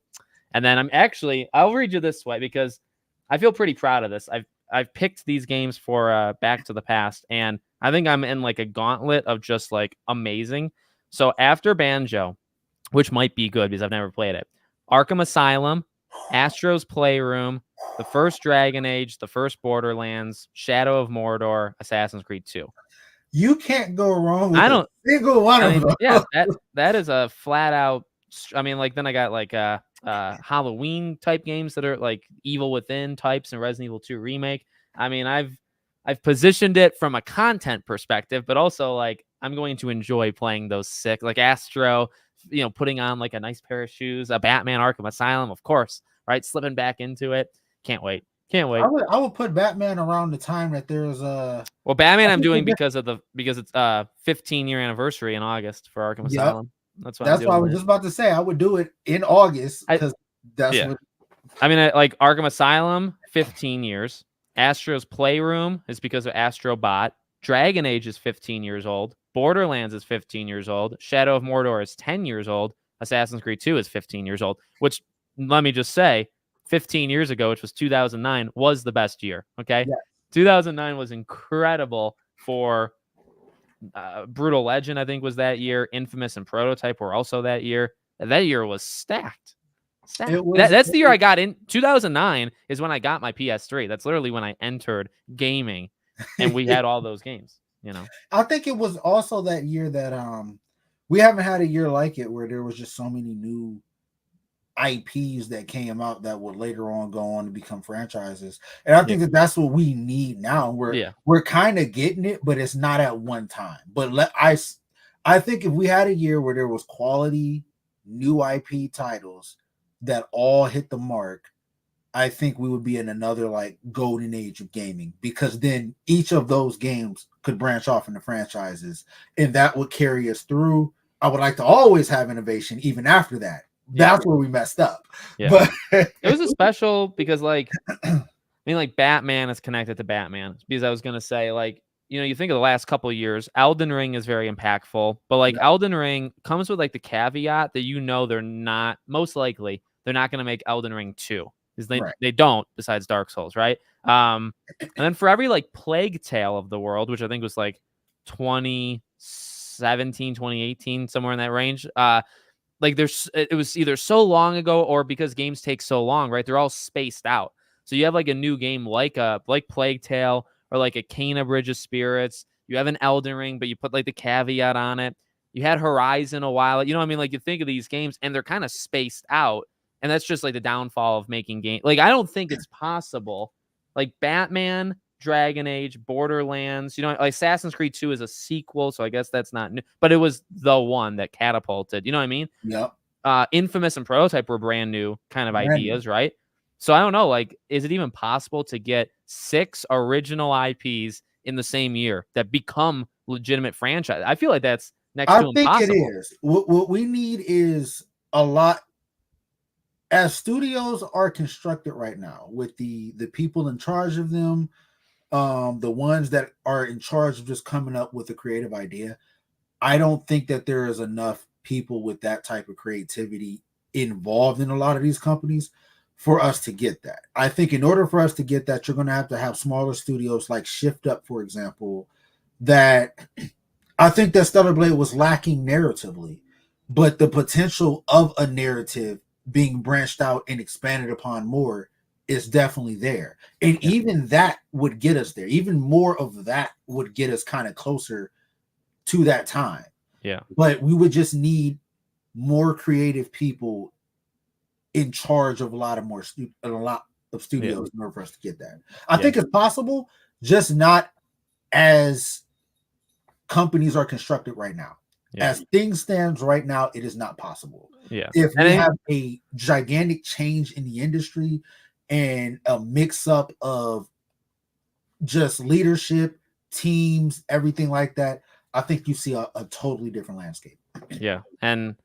and then I'll read you this way because I feel pretty proud of this. I've picked these games for Back to the Past, and I think I'm in like a gauntlet of just like amazing. So after Banjo, which might be good because I've never played it, Arkham Asylum, Astro's Playroom, the first Dragon Age, the first Borderlands, Shadow of Mordor, Assassin's Creed 2. You can't go wrong with a single one of them. Yeah, that is a flat out. I mean, like then I got like Halloween type games that are like Evil Within types and Resident Evil 2 remake. I mean, I've positioned it from a content perspective, but also like I'm going to enjoy playing those sick like Astro, putting on like a nice pair of shoes, a Batman Arkham Asylum, of course, right? Slipping back into it. Can't wait. I would put Batman around the time that there's Batman I'm doing because it's 15-year anniversary in August for Arkham Asylum. That's why I was just about to say I would do it in August because what I mean, like Arkham Asylum, 15 years. Astro's Playroom is because of Astro Bot. Dragon Age is 15 years old. Borderlands is 15 years old. Shadow of Mordor is 10 years old. Assassin's Creed 2 is 15 years old, which let me just say 15 years ago, which was 2009, was the best year. Okay. Yeah. 2009 was incredible for Brutal Legend, I think was that year. Infamous and Prototype were also that year. That year was stacked. That's the year I got in. 2009 is when I got my PS3. That's literally when I entered gaming, and we had all those games. I think it was also that year that we haven't had a year like it where there was just so many new IPs that came out that would later on go on to become franchises, and I think that's what we need now. We're kind of getting it, but it's not at one time. But I think if we had a year where there was quality new IP titles that all hit the mark, I think we would be in another like golden age of gaming, because then each of those games could branch off into franchises and that would carry us through. I would like to always have innovation even after that. That's where we messed up. Yeah. But it was a special because like, I mean, like Batman is connected to Batman because I was going to say like, you think of the last couple of years, Elden Ring is very impactful, but like Elden Ring comes with like the caveat that they're not, most likely, they're not going to make Elden Ring 2 because they don't, besides Dark Souls, right? And then for every like Plague Tale of the world, which I think was like 2017, 2018, somewhere in that range, like it was either so long ago or because games take so long, right? They're all spaced out. So you have like a new game like Plague Tale or like a Kena Bridge of Spirits. You have an Elden Ring, but you put like the caveat on it. You had Horizon a while. You know what I mean? Like you think of these games and they're kind of spaced out. And that's just like the downfall of making games. Like I don't think it's possible. Like Batman, Dragon Age, Borderlands, like Assassin's Creed 2 is a sequel, so I guess that's not new, but it was the one that catapulted. You know what I mean? Yeah. Infamous and Prototype were brand new kind of ideas, right? So I don't know, like, is it even possible to get 6 original IPs in the same year that become legitimate franchise? I feel like that's next to impossible. I think it is. What we need is a lot. As studios are constructed right now, with the people in charge of them, the ones that are in charge of just coming up with a creative idea, I don't think that there is enough people with that type of creativity involved in a lot of these companies for us to get that. I think in order for us to get that, you're going to have smaller studios like Shift Up, for example, that I think that Stellar Blade was lacking narratively, but the potential of a narrative being branched out and expanded upon more is definitely there. And even that would get us there. Even more of that would get us kind of closer to that time. Yeah. But we would just need more creative people in charge of a lot of studios in order for us to get that. I think it's possible, just not as companies are constructed right now. As things stands right now, it is not possible. If we have a gigantic change in the industry and a mix up of just leadership, teams, everything like that, I think you see a totally different landscape. Yeah. And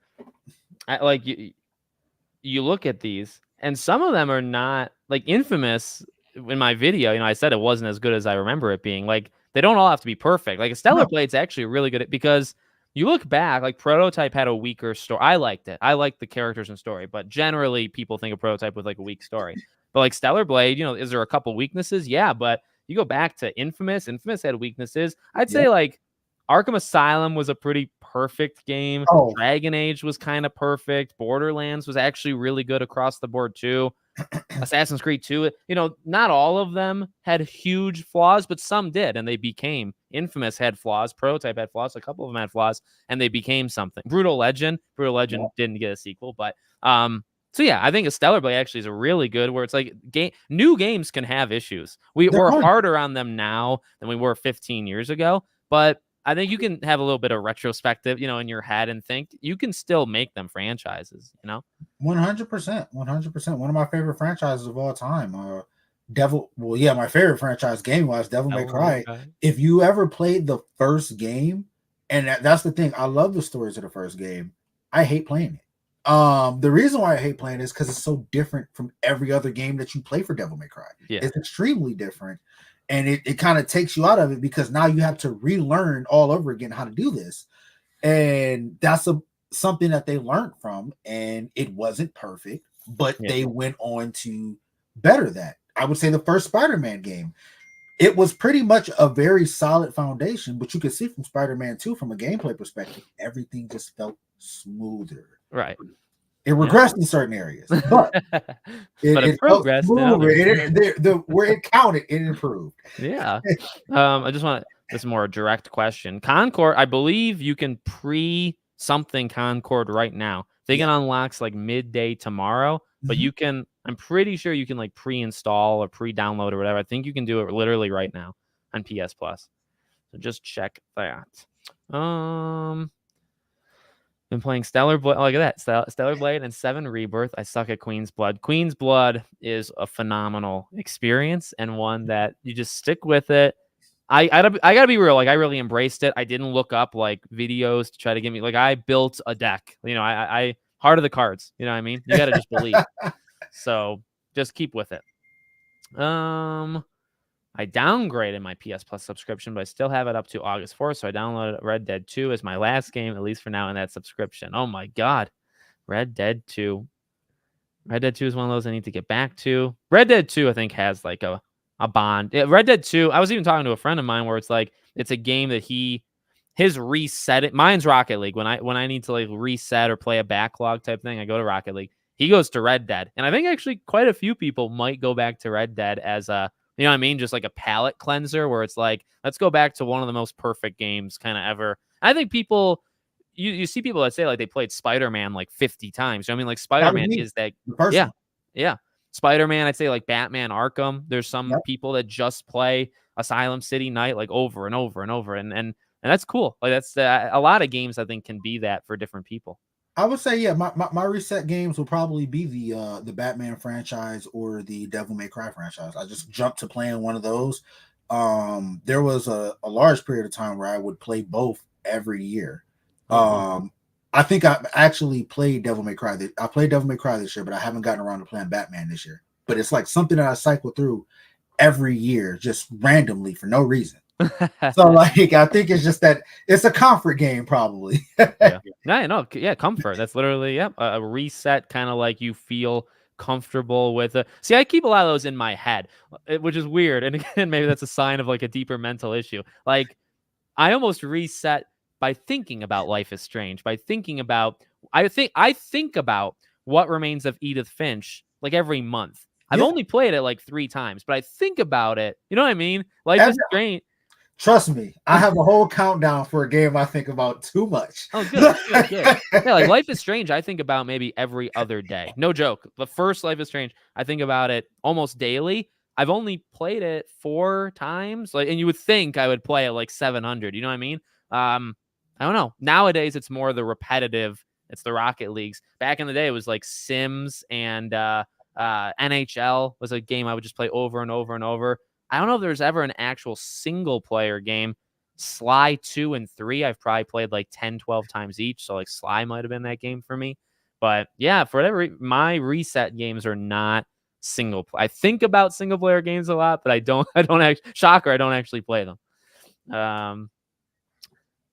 you look at these, and some of them are not like Infamous. In my video, I said it wasn't as good as I remember it being. Like, they don't all have to be perfect. Like, a Stellar Blade's actually really good because you look back, like Prototype had a weaker story. I liked it. I liked the characters and story, but generally people think of Prototype with like a weak story. But like Stellar Blade, is there a couple weaknesses? Yeah, but you go back to Infamous. Infamous had weaknesses. I'd say like Arkham Asylum was a pretty perfect game. Dragon Age was kind of perfect. Borderlands was actually really good across the board too. Assassin's Creed 2, not all of them had huge flaws, but some did, and they became. Infamous had flaws. Prototype had flaws. A couple of them had flaws, and they became something. Brutal Legend didn't get a sequel, but so yeah, I think a Stellar Blade actually is a really good, where it's like new games can have issues. We're harder on them now than we were 15 years ago, but I think you can have a little bit of retrospective, in your head and think you can still make them franchises, 100%. 100%. One of my favorite franchises of all time. My favorite franchise game was Devil May Cry. If you ever played the first game, and that's the thing, I love the stories of the first game. I hate playing it. The reason why I hate playing it is because it's so different from every other game that you play for Devil May Cry. It's extremely different. And it kind of takes you out of it because now you have to relearn all over again how to do this. And that's something that they learned from, and it wasn't perfect, but they went on to better that. I would say the first Spider-Man game, it was pretty much a very solid foundation, but you could see from Spider-Man 2, from a gameplay perspective, everything just felt smoother. Right. It regressed in certain areas, but it progressed. Where it counted, it improved. Yeah. I just want this more a direct question. Concord, I believe you can something Concord right now. They can unlock like midday tomorrow, but you can. I'm pretty sure you can like pre-install or pre-download or whatever. I think you can do it literally right now on PS Plus. So just check that. Been playing Stellar Blade. Oh, look at that. Stellar Blade and 7 Rebirth. I suck at Queen's Blood. Queen's Blood is a phenomenal experience and one that you just stick with it. I gotta be real. Like, I really embraced it. I didn't look up like videos to try to get me. Like, I built a deck. I heart of the cards. You know what I mean? You gotta just believe. So just keep with it. I downgraded my PS Plus subscription, but I still have it up to August 4th. So I downloaded Red Dead 2 as my last game, at least for now, in that subscription. Oh my God. Red Dead 2. Red Dead 2 is one of those I need to get back to. Red Dead 2, I think, has like a bond. Red Dead 2, I was even talking to a friend of mine where it's like, it's a game that his reset it. Mine's Rocket League. When I need to like reset or play a backlog type thing, I go to Rocket League. He goes to Red Dead. And I think actually quite a few people might go back to Red Dead as a, you know what I mean? Just like a palate cleanser where it's like, let's go back to one of the most perfect games kind of ever. I think people, you see people that say like they played Spider-Man like 50 times. You know what I mean? Like Spider-Man is that. Yeah. Spider-Man, I'd say like Batman Arkham. There's some people that just play Asylum City Night like over and over and over. And that's cool. Like that's a lot of games I think can be that for different people. I would say, my reset games will probably be the Batman franchise or the Devil May Cry franchise. I just jumped to playing one of those. There was a large period of time where I would play both every year. I think I actually played Devil May Cry. I played Devil May Cry this year, but I haven't gotten around to playing Batman this year. But it's like something that I cycle through every year, just randomly for no reason. So like, I think it's just that it's a comfort game, probably. Yeah. No, yeah, comfort. That's literally, yeah, a reset, kind of like you feel comfortable with it. See, I keep a lot of those in my head, which is weird. And again, maybe that's a sign of like a deeper mental issue. Like I almost reset by thinking about Life is Strange, by thinking about I think about What Remains of Edith Finch like every month. I've Yeah, only played it like 3 times, but I think about it. You know what I mean? Life is every, Strange. trust me, I have a whole countdown for a game I think about too much. Oh, good, good, good. Yeah, like Life is Strange, I think about maybe every other day. No joke. The first Life is Strange, I think about it almost daily. I've only played it 4 times. Like, and you would think I would play it like 700. You know what I mean? I don't know. Nowadays, it's more the repetitive. It's the Rocket Leagues. Back in the day, it was like Sims and NHL was a game I would just play over and over and over. I don't know if there's ever an actual single player game. Sly 2 and 3, I've probably played like 10, 12 times each. So like Sly might have been that game for me. But yeah, for whatever my reset games are not single play. I think about single player games a lot, but I don't actually shocker, I don't actually play them.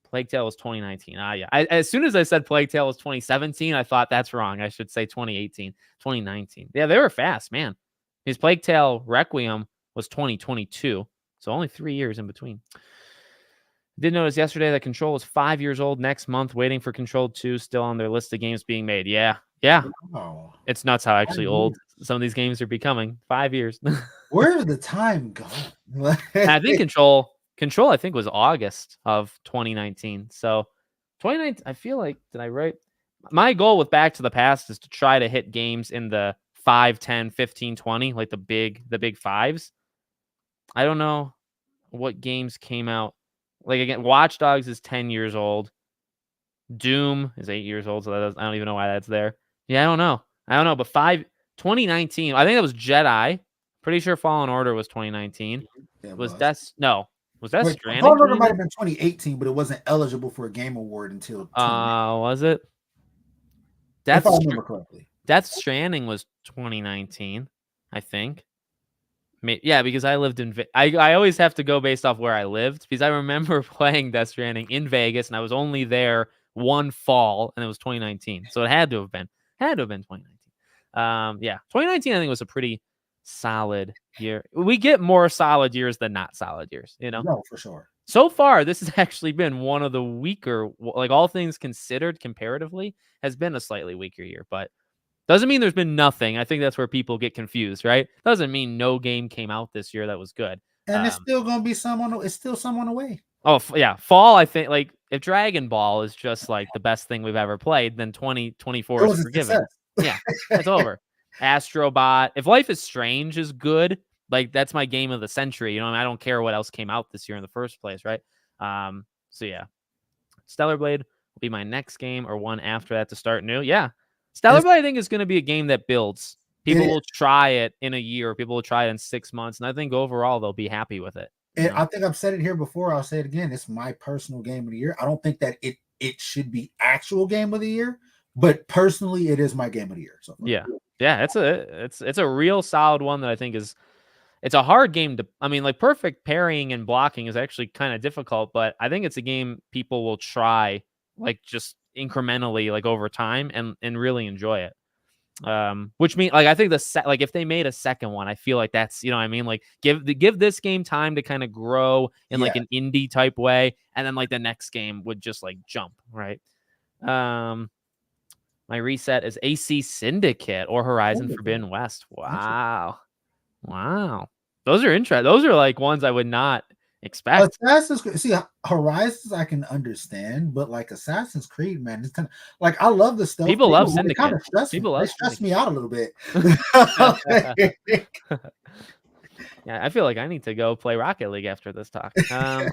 Plague Tale was 2019. Yeah. As soon as I said Plague Tale was 2017, I thought that's wrong. I should say 2018, 2019. Yeah, they were fast, man. His Plague Tale Requiem was 2022. So only 3 years in between. Did notice yesterday that Control is 5 years old next month, waiting for Control 2, still on their list of games being made. Yeah. Wow. It's nuts how actually old some of these games are becoming. 5 years. Where did the time go? I think Control, I think, was August of 2019. So 2019, I feel like, did I write? My goal with Back to the Past is to try to hit games in the 5, 10, 15, 20, like the big fives. I don't know what games came out. Like again, Watch Dogs is 10 years old. Doom is 8 years old, so I don't even know why that's there. Yeah, I don't know. But 2019, I think that was Jedi. Pretty sure Fallen Order was 2019. Yeah, Was Death Stranding? Fallen Order might have been 2018, but it wasn't eligible for a game award until Was it? if I remember correctly. Death Stranding was 2019, I think. Yeah, because I lived in I always have to go based off where I lived, because I remember playing Death Stranding in Vegas, and I was only there one fall, and it was 2019. So it had to have been 2019. Yeah, 2019 I think was a pretty solid year. We get more solid years than not solid years, you know. No, for sure. So far, this has actually been one of the weaker, like all things considered, comparatively, has been a slightly weaker year, but doesn't mean there's been nothing. I think that's where people get confused, right? Doesn't mean no game came out this year that was good. And it's still gonna be someone. It's still someone away. Oh yeah, fall. I think like if Dragon Ball is just like the best thing we've ever played, then 2024 is forgiven. Yeah, it's over. Astrobot. If Life is Strange is good, like that's my game of the century. You know, I don't care what else came out this year in the first place, right? So yeah, Stellar Blade will be my next game, or one after that to start new. Yeah, Stellar Blade I think is going to be a game that builds. People will try it in a year. People will try it in 6 months, and I think overall they'll be happy with it. And I think I've said it here before. I'll say it again. It's my personal game of the year. I don't think that it should be actual game of the year, but personally, it is my game of the year. So yeah, it's a real solid one that I think is. It's a hard game to. I mean, like perfect parrying and blocking is actually kind of difficult, but I think it's a game people will try like just incrementally, like over time, and really enjoy it. Which means like I think like if they made a second one, I feel like that's, you know what I mean, like give this game time to kind of grow in like an indie type way, and then like the next game would just like jump right. My reset is AC Syndicate or Horizon Forbidden West. Wow. Those are interesting. Those are like ones I would not expect. Assassin's Creed. See, Horizons I can understand, but like Assassin's Creed, man, it's kind of like I love the stuff. People love Syndicate. Kind of stress me out a little bit. Yeah, I feel like I need to go play Rocket League after this talk. I'd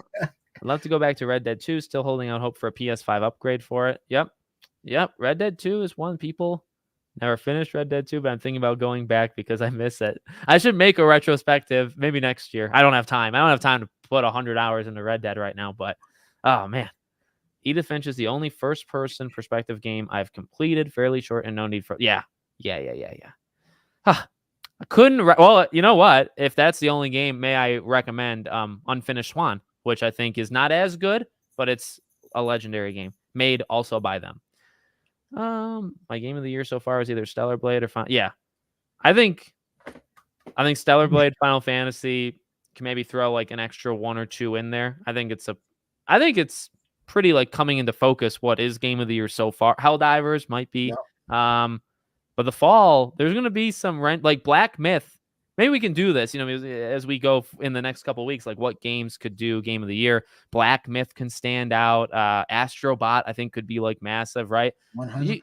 love to go back to Red Dead 2. Still holding out hope for a PS5 upgrade for it. Yep. Red Dead 2 is one. People never finished Red Dead 2, but I'm thinking about going back because I miss it. I should make a retrospective maybe next year. I don't have time. I don't have time to put 100 hours into Red Dead right now, but oh man. Edith Finch is the only first-person perspective game I've completed. Fairly short and no need for... Yeah. Huh. I couldn't... Well, you know what? If that's the only game, may I recommend Unfinished Swan. which I think is not as good, but it's a legendary game made also by them. My game of the year so far is either Stellar Blade or yeah. I think Stellar Blade, Final Fantasy can maybe throw like an extra 1 or 2 in there. I think it's pretty like coming into focus what is game of the year so far. Helldivers might be. Yeah. But the fall, there's going to be some like Black Myth. Maybe we can do this, as we go in the next couple of weeks, like what games could do game of the year. Black Myth can stand out. Astrobot, I think, could be like massive, right? 100%.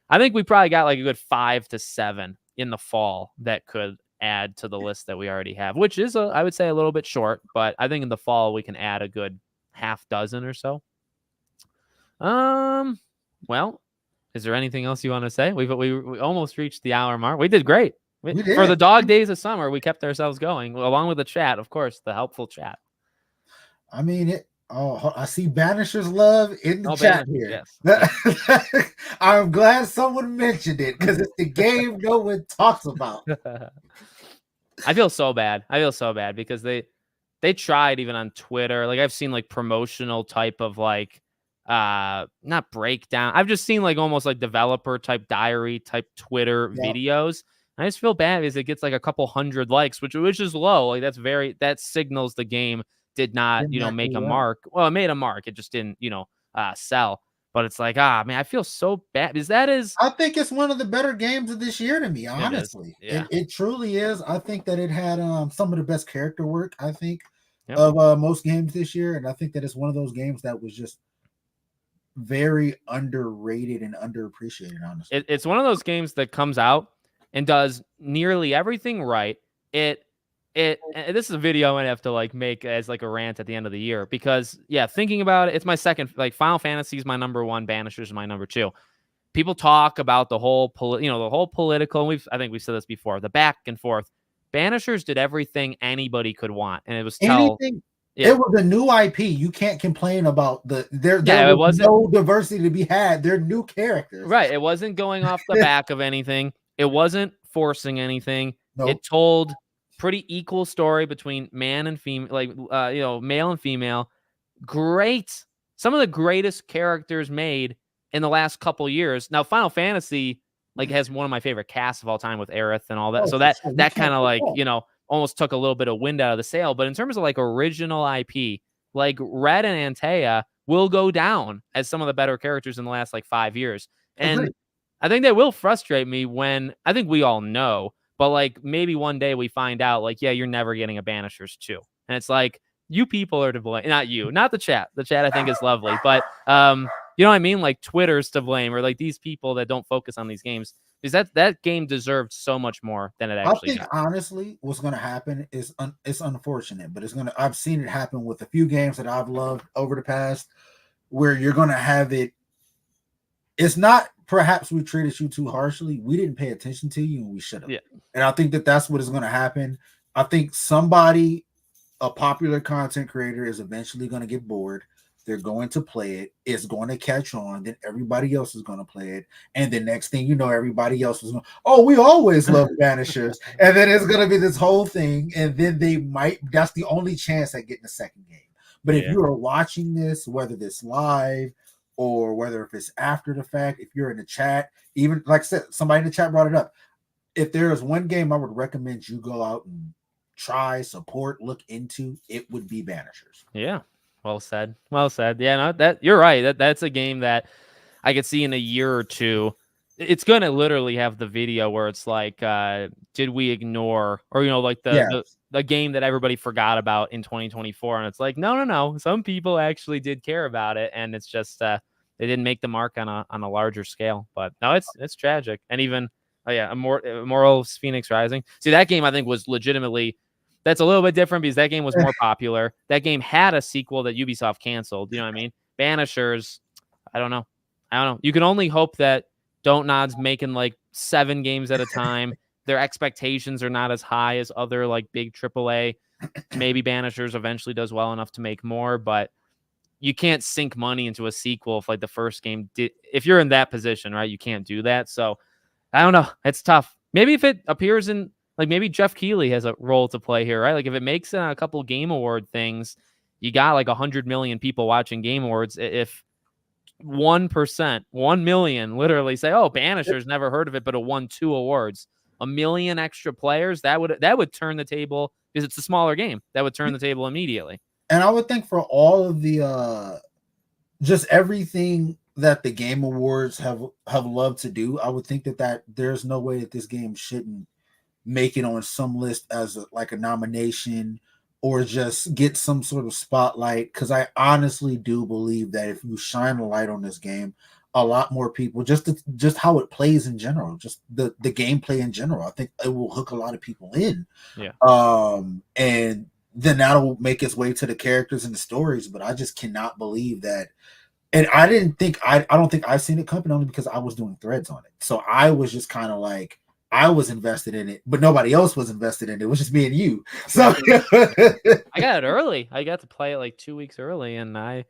I think we probably got like a good 5 to 7 in the fall that could add to the list that we already have, which is, I would say, a little bit short, but I think in the fall we can add a good half dozen or so. Well, is there anything else you want to say? We almost reached the hour mark. We did great. For the dog days of summer, we kept ourselves going, along with the chat, of course, the helpful chat. I mean, I see Banisher's love in the chat here. Yes. I'm glad someone mentioned it because it's the game no one talks about. I feel so bad. Because they tried even on Twitter. Like I've seen like promotional type of like not breakdown. I've just seen like almost like developer type diary type Twitter videos. I just feel bad because it gets like a couple hundred likes, which is low. Like that signals the game did not, make a mark. Well, it made a mark. It just didn't, sell. But it's like, man, I feel so bad because I think it's one of the better games of this year to me, honestly. It truly is. I think that it had some of the best character work, I think, of most games this year. And I think that it's one of those games that was just very underrated and underappreciated, honestly. It's one of those games that comes out and does nearly everything right. This is a video I have to like make as like a rant at the end of the year because thinking about it, it's my second. Like Final Fantasy is my number 1, Banishers is my number 2. People talk about the whole political. And I think we've said this before. The back and forth. Banishers did everything anybody could want, and it was anything. It was a new IP. You can't complain about there was no diversity to be had. They're new characters. Right. It wasn't going off the back of anything. It wasn't forcing anything. Nope. It told pretty equal story between man and female, like male and female. Great. Some of the greatest characters made in the last couple years. Now, Final Fantasy like has one of my favorite casts of all time with Aerith and all that. So that kind of like, almost took a little bit of wind out of the sail. But in terms of like original IP, like Red and Antea will go down as some of the better characters in the last like 5 years. And I think that will frustrate me when I think we all know, but like maybe one day we find out like, you're never getting a Banishers 2. And it's like, you people are to blame, not you, not the chat. The chat I think is lovely, but you know what I mean? Like Twitter's to blame, or like these people that don't focus on these games, because that game deserved so much more than it actually got. Honestly, what's going to happen is it's unfortunate, but I've seen it happen with a few games that I've loved over the past, where you're going to have it. It's not perhaps we treated you too harshly. We didn't pay attention to you, and we should have. Yeah. And I think that's what is going to happen. I think a popular content creator, is eventually going to get bored. They're going to play it. It's going to catch on. Then everybody else is going to play it. And the next thing you know, everybody else is going, we always love Banishers. And then it's going to be this whole thing. And then that's the only chance at getting a second game. But if you are watching this, whether it's live or whether if it's after the fact, if you're in the chat, even like I said, somebody in the chat brought it up. If there is one game I would recommend you go out and try, support, look into, it would be Banishers. Yeah. Well said. Yeah, no, that you're right. That's a game that I could see in a year or two. It's gonna literally have the video where it's like, did we ignore, or like the game that everybody forgot about in 2024, and it's like, no. Some people actually did care about it, and it's just they didn't make the mark on a larger scale. But no, it's tragic. And even Immortals Phoenix Rising. See, that game I think was legitimately. That's a little bit different because that game was more popular. That game had a sequel that Ubisoft canceled. You know what I mean? Banishers, I don't know. You can only hope that Don't Nod's making like 7 games at a time. Their expectations are not as high as other like big AAA. Maybe Banishers eventually does well enough to make more, but you can't sink money into a sequel if like the first game did. If you're in that position, right, you can't do that. So I don't know. It's tough. Maybe if it appears in. Like maybe Jeff Keighley has a role to play here, right? Like if it makes a couple Game Award things, you got like 100 million people watching Game Awards. If 1%, 1 million literally say, oh, Banisher's never heard of it, but it won 2 awards, a million extra players, that would turn the table, because it's a smaller game. That would turn the table immediately. And I would think for all of the just everything that the Game Awards have loved to do, I would think that there's no way that this game shouldn't make it on some list as like a nomination or just get some sort of spotlight, because I honestly do believe that if you shine a light on this game, a lot more people, just how it plays in general, just the gameplay in general, I think it will hook a lot of people in. Yeah. And then that'll make its way to the characters and the stories. But I just cannot believe that. And I don't think I've seen it coming, only because I was doing threads on it. So I was just kind of like, I was invested in it, but nobody else was invested in it. It was just me and you. So I got it early. I got to play it like 2 weeks early, and I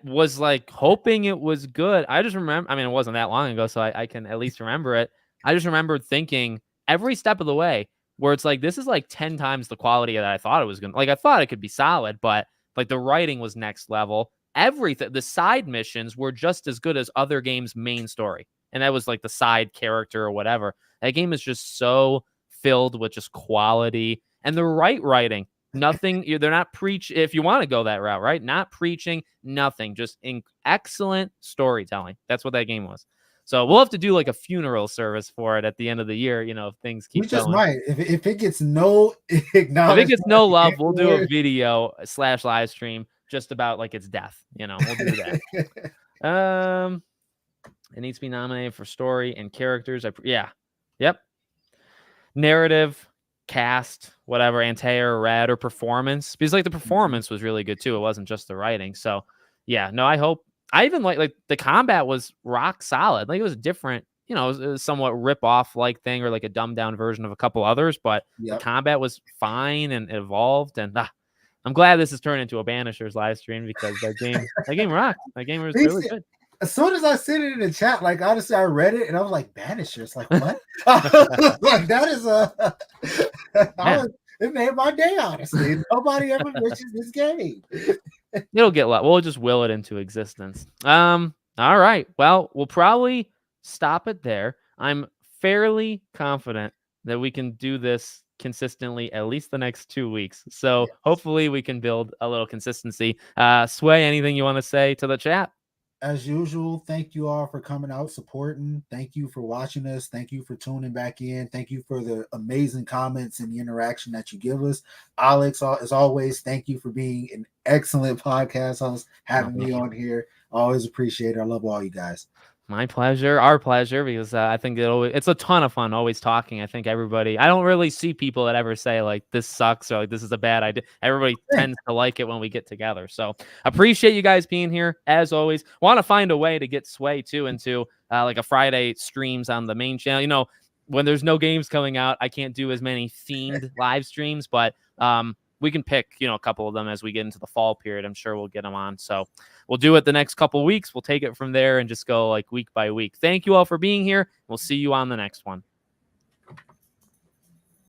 was like hoping it was good. I just remember, I mean, it wasn't that long ago, so I can at least remember it. I just remember thinking every step of the way where it's like, this is like 10 times the quality that I thought it was going to. Like, I thought it could be solid, but like the writing was next level. Everything, the side missions were just as good as other games' main story. And that was like the side character or whatever. That game is just so filled with just quality and the right writing. Nothing, they're not preach. If you want to go that route, right? Not preaching, nothing, just excellent storytelling. That's what that game was. So we'll have to do like a funeral service for it at the end of the year. You know, if things keep. We just going. Might. If it gets no If acknowledgement, it gets no love, we'll do a video / live stream just about like its death. You know, we'll do that. It needs to be nominated for story and characters. Yep. Narrative, cast, whatever, Antair, Red, or performance. Because like the performance was really good too. It wasn't just the writing. So yeah, no, I hope. I even like the combat was rock solid. Like it was different, you know, it was somewhat rip off like thing, or like a dumbed down version of a couple others, but the combat was fine and evolved. And I'm glad this has turned into a Banishers live stream, because that game rocked. That game was really good. As soon as I seen it in the chat, like honestly, I read it and I was like, Banishers, like what? Like that is it made my day, honestly. Nobody ever mentions this game. It'll get we'll just will it into existence. All right. Well, we'll probably stop it there. I'm fairly confident that we can do this consistently at least the next 2 weeks. So hopefully we can build a little consistency. Sway, anything you want to say to the chat? As usual, thank you all for coming out, supporting. Thank you for watching us. Thank you for tuning back in. Thank you for the amazing comments and the interaction that you give us. Alex, as always, thank you for being an excellent podcast host, having me on here. Always appreciate it. I love all you guys. My pleasure, our pleasure, because I think it's a ton of fun always talking. I think everybody, I don't really see people that ever say like this sucks or like this is a bad idea. Everybody tends to like it when we get together. So appreciate you guys being here as always. Want to find a way to get Sway too into like a Friday streams on the main channel. You know, when there's no games coming out, I can't do as many themed live streams, but we can pick, you know, a couple of them as we get into the fall period. I'm sure we'll get them on. So we'll do it the next couple of weeks. We'll take it from there and just go like week by week. Thank you all for being here. We'll see you on the next one.